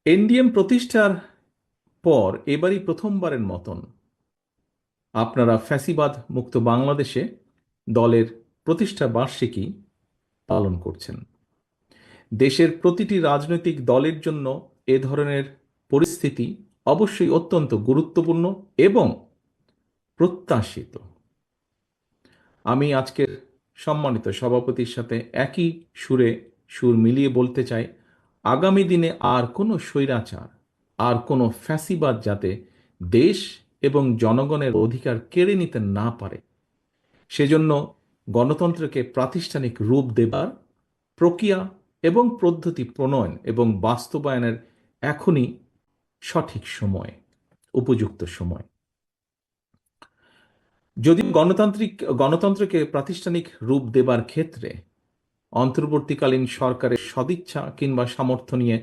NDM প্রতিষ্ঠার পর এবারই প্রথমবারের মতন আপনারা ফ্যাসিবাদ মুক্ত বাংলাদেশে দলের প্রতিষ্ঠা বার্ষিকী পালন করছেন। দেশের প্রতিটি রাজনৈতিক দলের জন্য এ ধরনের পরিস্থিতি অবশ্যই অত্যন্ত গুরুত্বপূর্ণ এবং প্রত্যাশিত। আমি আজকের সম্মানিত সভাপতির সাথে একই সুর মিলিয়ে বলতে চাই, আগামী দিনে আর কোনো স্বৈরাচার, আর কোনো ফ্যাসিবাদ যাতে দেশ এবং জনগণের অধিকার কেড়ে নিতে না পারে, সেজন্য গণতন্ত্রকে প্রাতিষ্ঠানিক রূপ দেবার প্রক্রিয়া এবং পদ্ধতি প্রণয়ন এবং বাস্তবায়নের এখনই সঠিক সময়, উপযুক্ত সময়। যদিও গণতন্ত্রকে প্রাতিষ্ঠানিক রূপ দেবার ক্ষেত্রে অন্তর্বর্তীকালীন সরকারের সদিচ্ছা কিংবা সামর্থ্য নিয়ে